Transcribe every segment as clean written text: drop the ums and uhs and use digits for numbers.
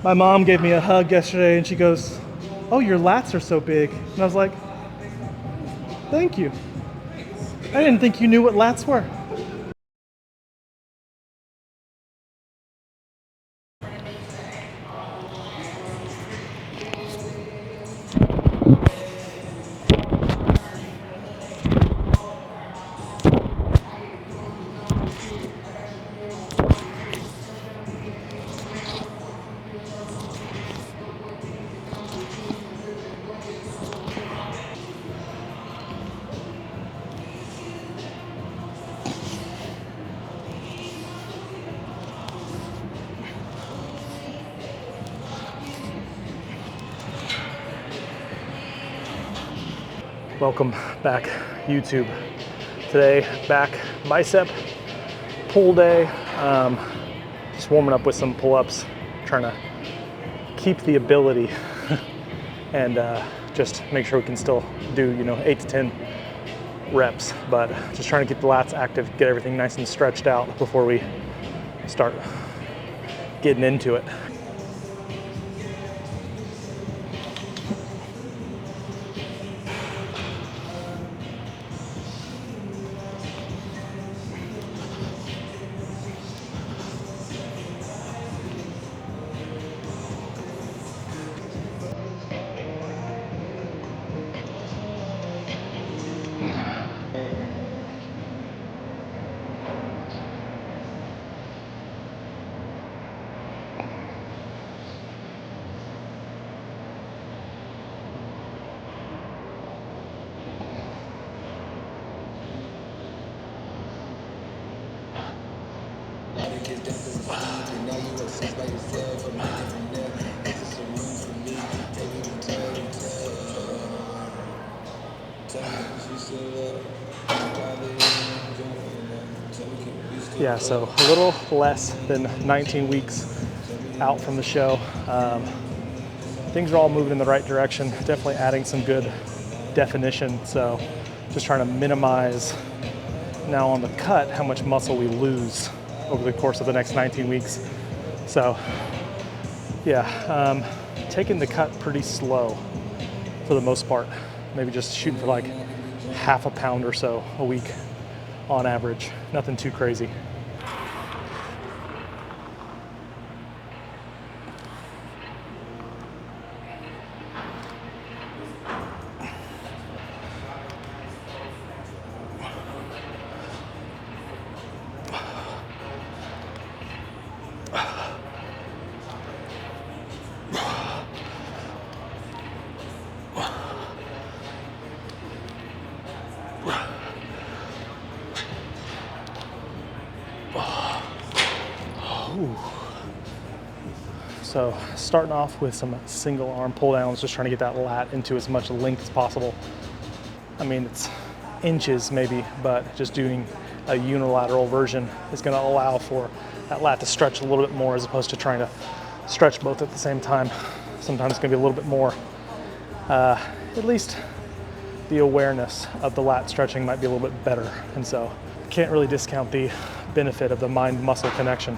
My mom gave me a hug yesterday and she goes, "Oh, your lats are so big." And I was like, "Thank you. I didn't think you knew what lats were." Welcome back, YouTube. Today, back bicep pull day. Just warming up with some pull-ups, trying to keep the ability and just make sure we can still do, 8 to 10 reps, but just trying to keep the lats active, get everything nice and stretched out before we start getting into it. Yeah, so a little less than 19 weeks out from the show. Things are all moving in the right direction, definitely adding some good definition. So just trying to minimize now on the cut how much muscle we lose over the course of the next 19 weeks. So yeah, taking the cut pretty slow for the most part. Maybe just shooting for like half a pound or so a week on average. Nothing too crazy. So starting off with some single arm pull downs, just trying to get that lat into as much length as possible. I mean, it's inches maybe, but just doing a unilateral version is going to allow for that lat to stretch a little bit more as opposed to trying to stretch both at the same time. Sometimes it's going to be a little bit more, at least the awareness of the lat stretching might be a little bit better. And so can't really discount the benefit of the mind-muscle connection.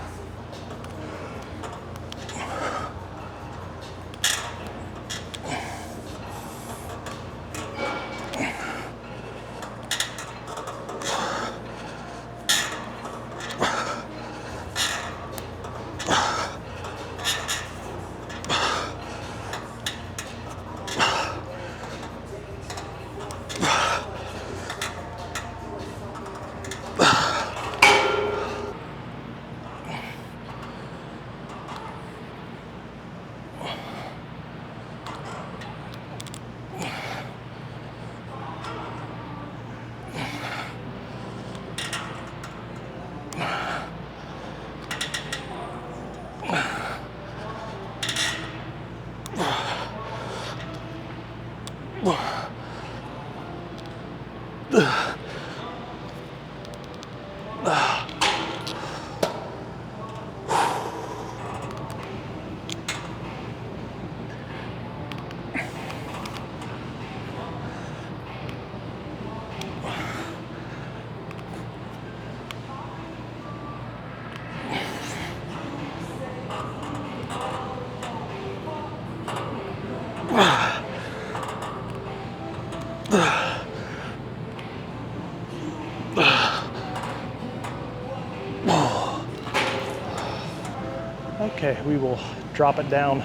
Okay, we will drop it down,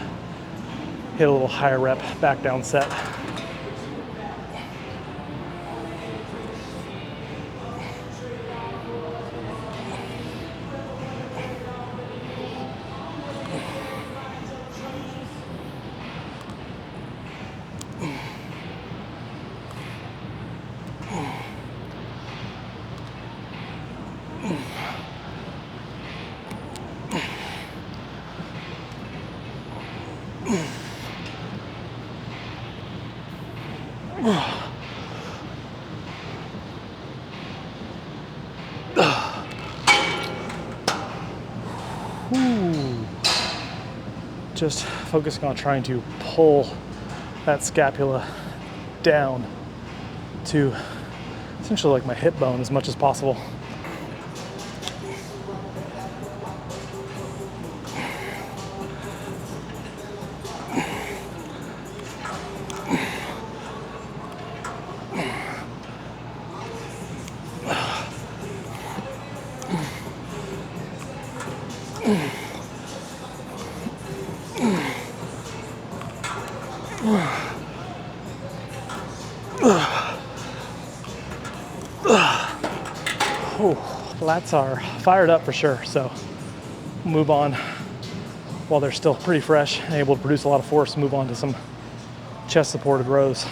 hit a little higher rep, back down set. Just focusing on trying to pull that scapula down to essentially like my hip bone as much as possible. Lats are fired up for sure, so move on while they're still pretty fresh and able to produce a lot of force. Move on to some chest supported rows.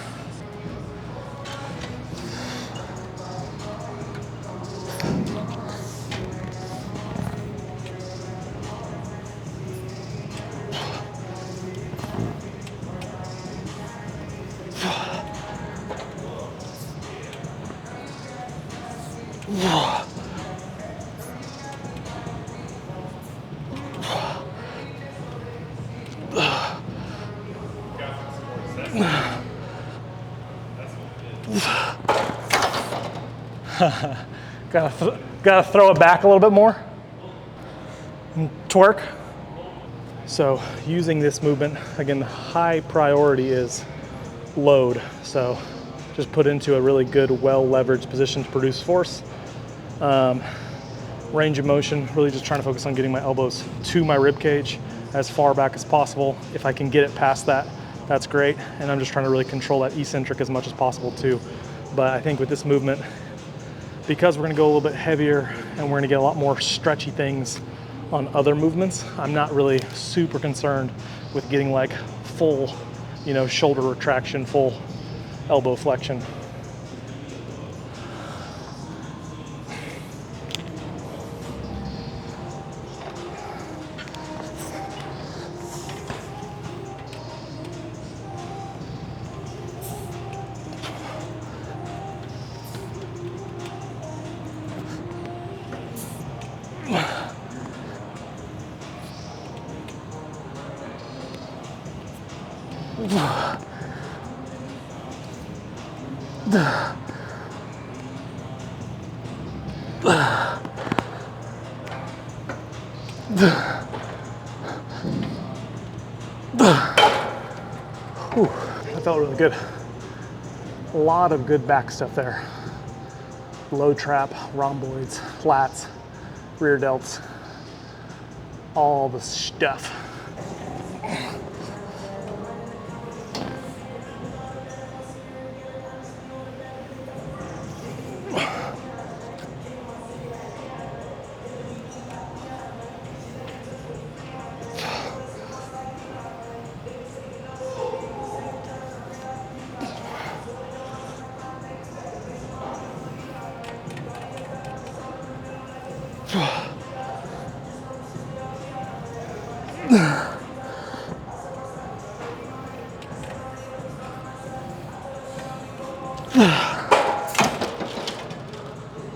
Gotta throw it back a little bit more and twerk. So using this movement, again, the high priority is load. So just put into a really good, well leveraged position to produce force. Range of motion, really just trying to focus on getting my elbows to my rib cage as far back as possible. If I can get it past that, that's great. And I'm just trying to really control that eccentric as much as possible too. But I think with this movement, because we're gonna go a little bit heavier and we're gonna get a lot more stretchy things on other movements, I'm not really super concerned with getting like full, shoulder retraction, full elbow flexion. That felt really good. A lot of good back stuff there. Low trap, rhomboids, lats, rear delts, all the stuff.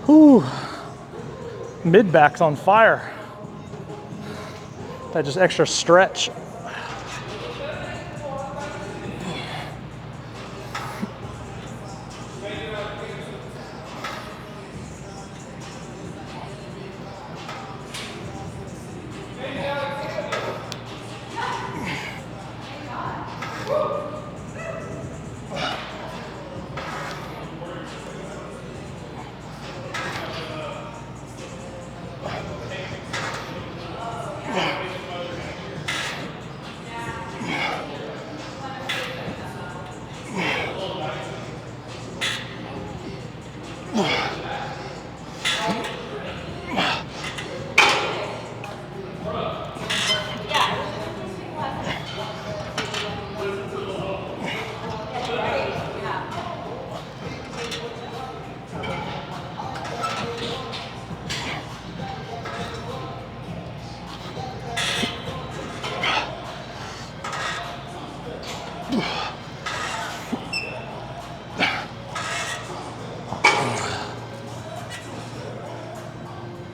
Whew. Mid back's on fire. That just extra stretch.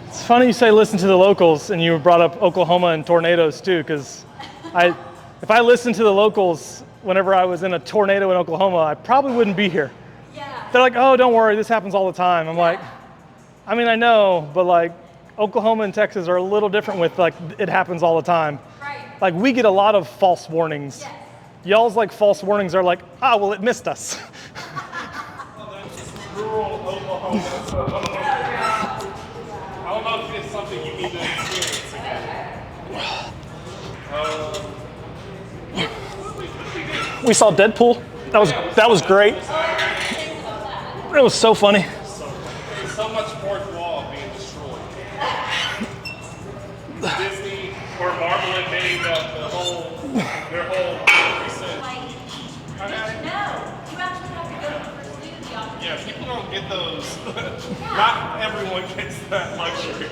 It's funny you say listen to the locals, and you brought up Oklahoma and tornadoes too, because if I listened to the locals whenever I was in a tornado in Oklahoma, I probably wouldn't be here. Yeah. They're like, oh, don't worry, this happens all the time. I'm like, I mean, I know, but like Oklahoma and Texas are a little different with like, it happens all the time. Right. Like we get a lot of false warnings. Yes. Y'all's like false warnings are like, ah, well, it missed us. Rural Oklahoma. I don't know if it's something you need to experience again. We saw Deadpool. That was great. It was so funny. So much fourth wall being destroyed. Disney or Marvel invading their whole precinct. No, you actually have to go to pursue the opportunity. Yeah, people don't get those. Not everyone gets that luxury.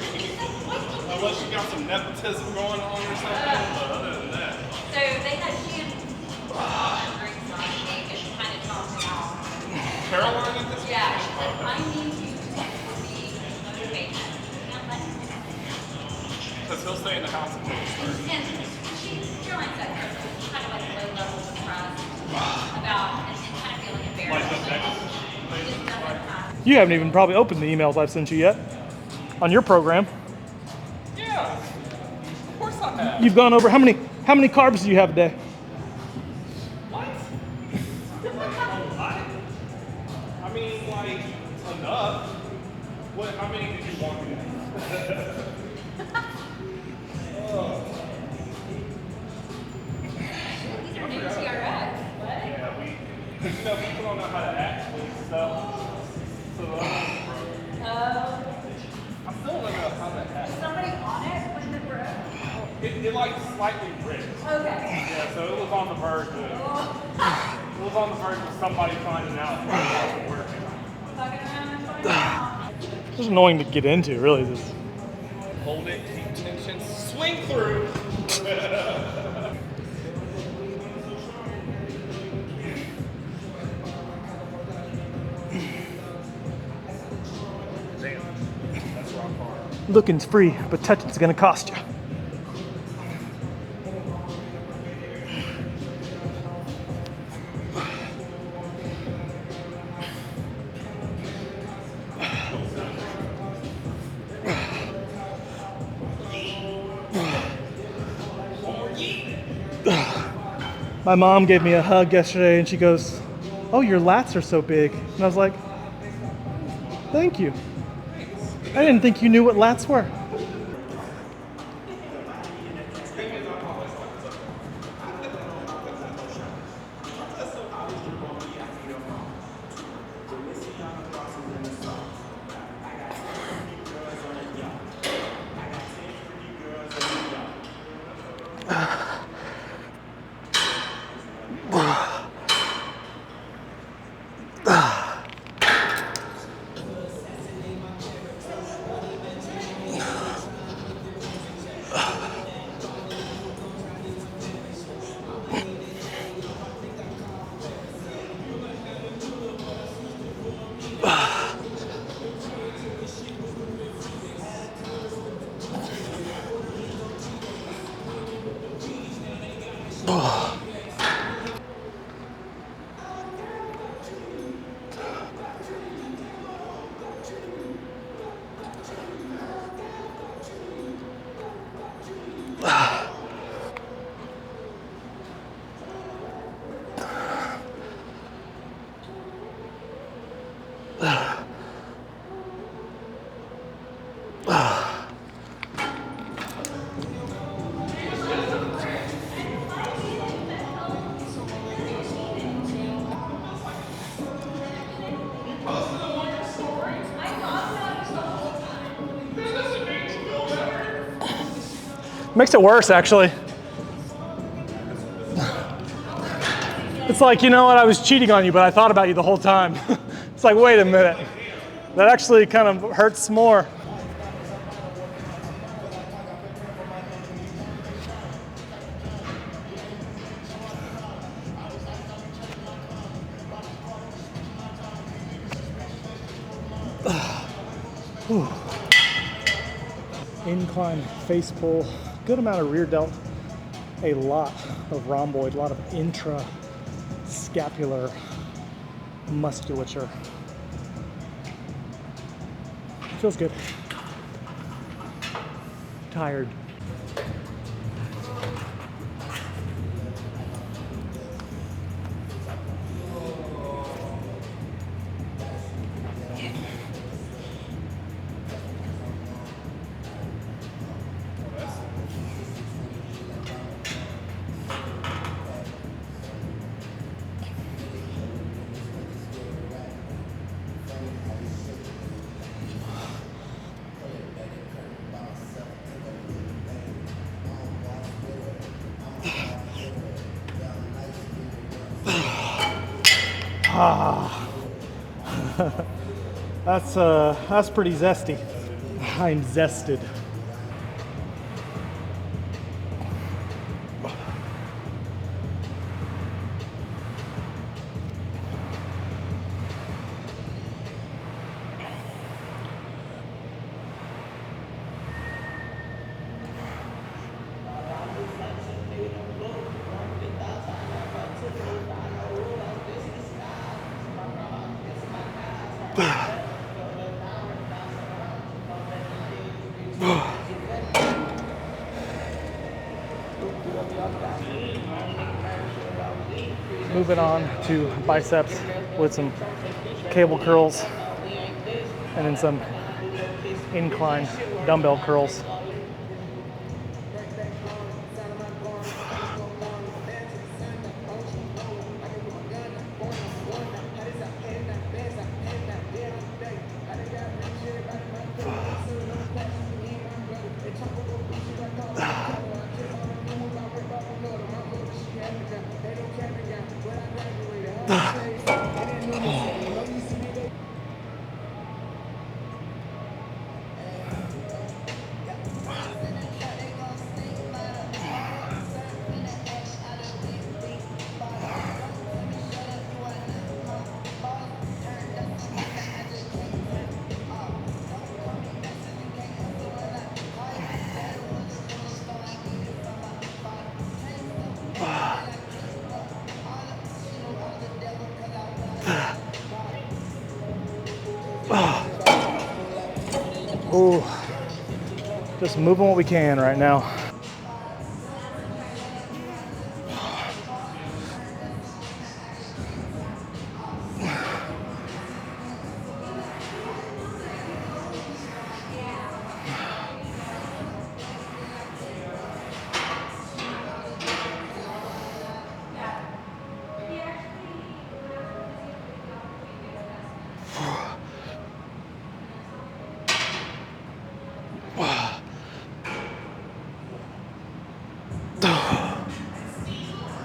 Unless you got some nepotism going on or something, but other than that. So they had Shannon drinks on me and kind of talked about. Caroline at this point? Yeah, she's like, I need you to be motivated. Can't let him. Because he'll stay in the house until he starts. And Caroline said, kind of like a low level of trust about and kind of feeling embarrassed. Just doesn't have. You haven't even probably opened the emails I've sent you yet on your program. Yeah, of course I have. You've gone over how many carbs do you have a day? What? I mean, like, enough. What? How many did you want me to? These are new TRX. What? Yeah, people don't know how to actually stuff. So the other one's broken. I still don't know how that happened. Somebody on it when it broke? It like slightly ripped. Okay. Yeah, so it was on the verge of somebody finding out if it wasn't working. Fucking around and finding out. It's annoying to get into, really. This. Hold it, keep tension, swing through. Damn, that's rock hard. Looking's free, but touching's gonna cost you. My mom gave me a hug yesterday and she goes, oh, your lats are so big. And I was like, thank you. I didn't think you knew what lats were. Makes it worse, actually. It's like, you know what, I was cheating on you, but I thought about you the whole time. It's like, wait a minute. That actually kind of hurts more. Whew. Incline face pull, good amount of rear delt, a lot of rhomboid, a lot of intra-scapular musculature. Feels good. Tired. Ah, that's pretty zesty. I'm zested. Moving on to biceps with some cable curls and then some incline dumbbell curls. Ooh, just moving what we can right now.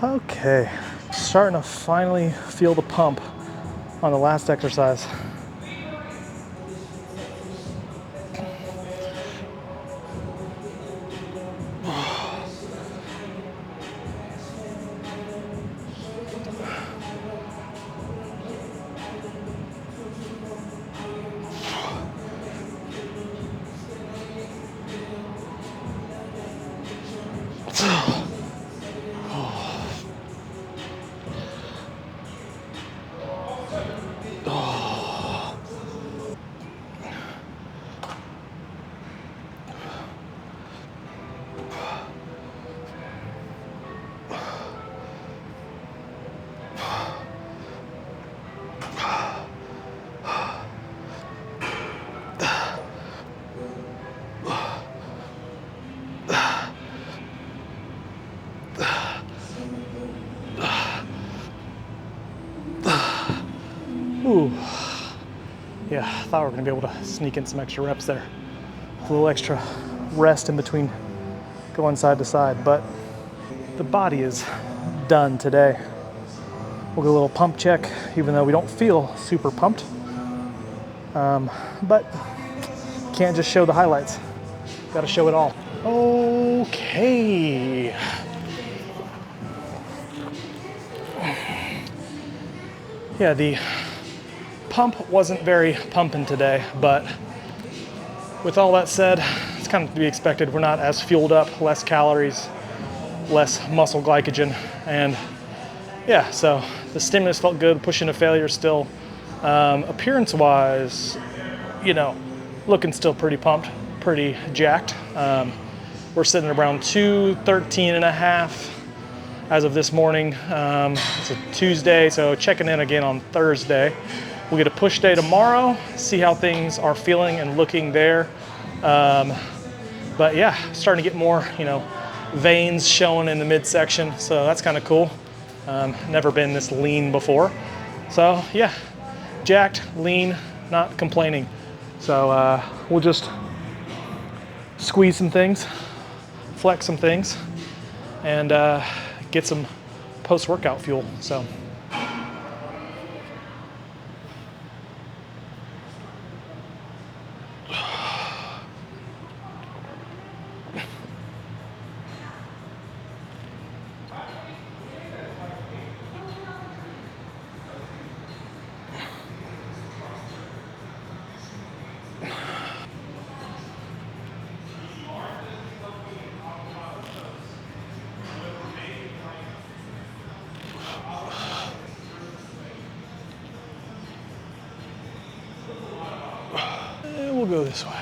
Okay, starting to finally feel the pump on the last exercise. Ooh, yeah, I thought we were gonna be able to sneak in some extra reps there. A little extra rest in between going side to side, but the body is done today. We'll get a little pump check, even though we don't feel super pumped. But can't just show the highlights. Gotta show it all. Okay. Yeah, the pump wasn't very pumping today, but with all that said, it's kind of to be expected. We're not as fueled up, less calories, less muscle glycogen, and yeah, so the stimulus felt good, pushing to failure still. Appearance-wise, you know, looking still pretty pumped, pretty jacked. We're sitting around 213 and a half as of this morning. It's a Tuesday, so checking in again on Thursday. We'll get a push day tomorrow, see how things are feeling and looking there. But yeah, starting to get more, you know, veins showing in the midsection, so that's kind of cool. Never been this lean before. So yeah, jacked, lean, not complaining. So we'll just squeeze some things, flex some things, and get some post-workout fuel. So. We'll go this way.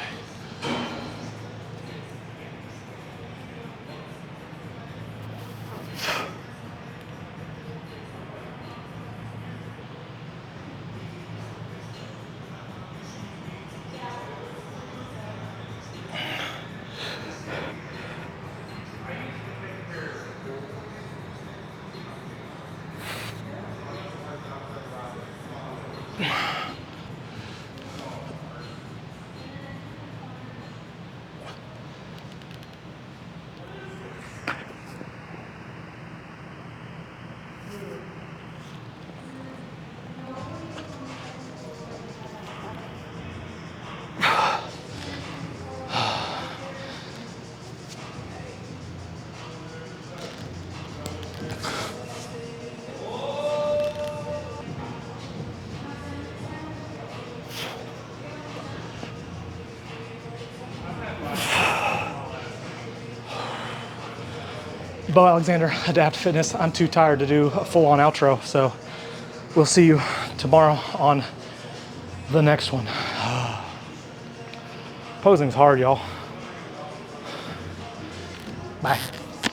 Bo Alexander, Adapt Fitness. I'm too tired to do a full-on outro, so we'll see you tomorrow on the next one. Posing's hard, y'all. Bye.